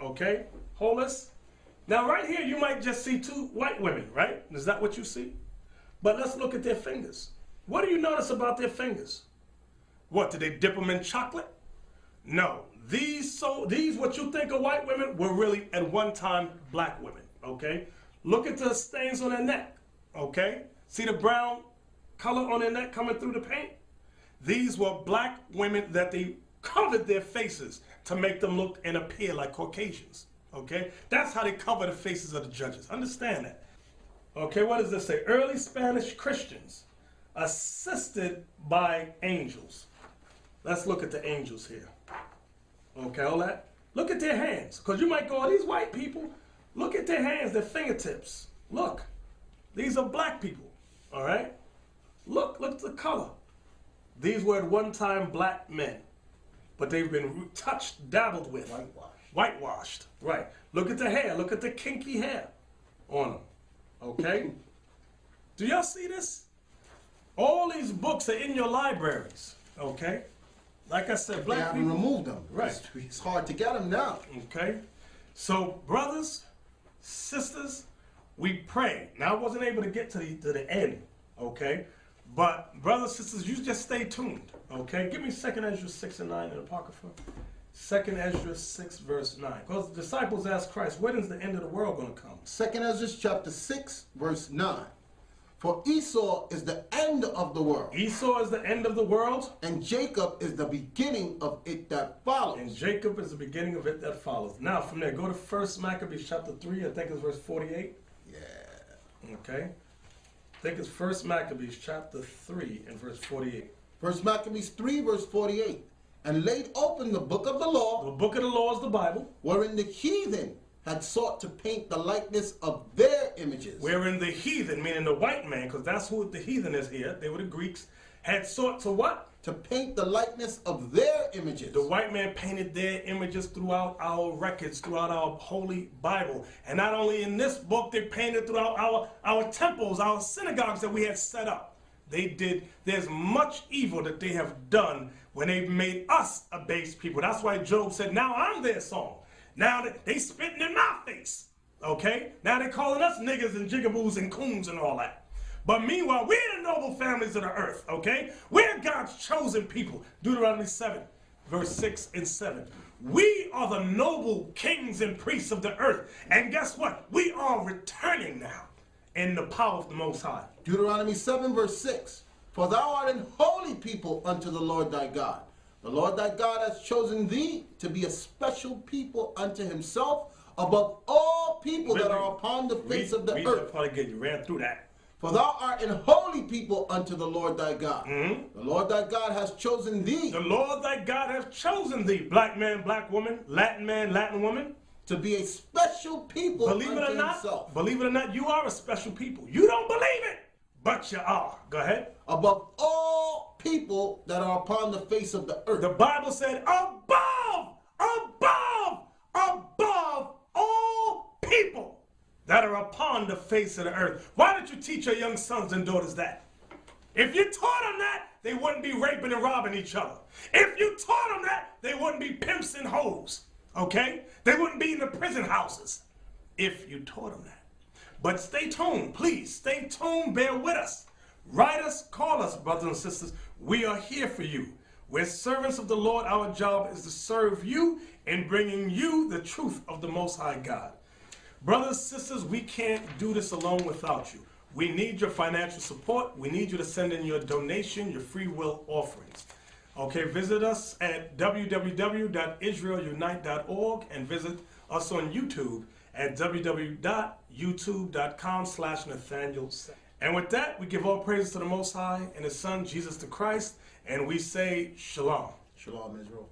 Okay? Hold this. Now right here you might just see 2 white women, right? Is that what you see? But let's look at their fingers. What do you notice about their fingers? What, did they dip them in chocolate? No. These what you think are white women were really at one time black women, okay? Look at the stains on their neck, okay? See the brown color on their neck coming through the paint? These were black women that they covered their faces to make them look and appear like Caucasians, okay? That's how they cover the faces of the judges. Understand that. Okay, what does this say? Early Spanish Christians assisted by angels. Let's look at the angels here. Okay, all that? Look at their hands. Because you might go, oh, these white people, look at their hands, their fingertips. Look. These are black people. All right? Look at the color. These were at one time black men. But they've been touched, dabbled with. Whitewashed. Right. Look at the hair. Look at the kinky hair on them. Okay? Do y'all see this? All these books are in your libraries. Okay? Like I said, black people. They haven't removed them. Right. It's hard to get them now. Okay? So, brothers, sisters, we pray. Now, I wasn't able to get to the end. Okay? But, brothers, sisters, you just stay tuned. Okay? Give me 2nd Ezra 6 and 9 in the Apocrypha. 2nd Ezra 6 verse 9. Because the disciples asked Christ, when is the end of the world going to come? 2nd Ezra chapter 6 verse 9. For Esau is the end of the world. Esau is the end of the world. And Jacob is the beginning of it that follows. And Jacob is the beginning of it that follows. Now from there, go to 1 Maccabees chapter 3. I think it's verse 48. Yeah. Okay. I think it's 1 Maccabees chapter 3 and verse 48. 1 Maccabees 3 verse 48. And laid open the book of the law. The book of the law is the Bible. Wherein the heathen had sought to paint the likeness of their images. Wherein the heathen, meaning the white man, because that's who the heathen is here, they were the Greeks, had sought to what? To paint the likeness of their images. The white man painted their images throughout our records, throughout our holy Bible. And not only in this book, they painted throughout our temples, our synagogues that we had set up. They did, there's much evil that they have done when they made us a base people. That's why Job said, now I'm their song. Now they spitting in my face, okay? Now they're calling us niggas and jigaboos and coons and all that. But meanwhile, we're the noble families of the earth, okay? We're God's chosen people. Deuteronomy 7, verse 6 and 7. We are the noble kings and priests of the earth. And guess what? We are returning now in the power of the Most High. Deuteronomy 7, verse 6. For thou art an holy people unto the Lord thy God. The Lord thy God has chosen thee to be a special people unto himself above all people that are upon the face of the earth. Read that part again. You ran through that. For thou art an holy people unto the Lord thy God. Mm-hmm. The Lord thy God has chosen thee. The Lord thy God has chosen thee, black man, black woman, Latin man, Latin woman. To be a special people Believe it or not, you are a special people. You don't believe it, but you are. Go ahead. Above all people that are upon the face of the earth. The Bible said above all people that are upon the face of the earth. Why don't you teach your young sons and daughters that? If you taught them that, they wouldn't be raping and robbing each other. If you taught them that, they wouldn't be pimps and hoes. Okay? They wouldn't be in the prison houses if you taught them that. But stay tuned, please. Stay tuned. Bear with us. Write us, call us, brothers and sisters. We are here for you. We're servants of the Lord. Our job is to serve you in bringing you the truth of the Most High God. Brothers, sisters, we can't do this alone without you. We need your financial support. We need you to send in your donation, your free will offerings. Okay, visit us at www.israelunite.org and visit us on YouTube at www.youtube.com/Nathaniel. And with that, we give all praises to the Most High and His Son, Jesus the Christ, and we say Shalom. Shalom, Israel.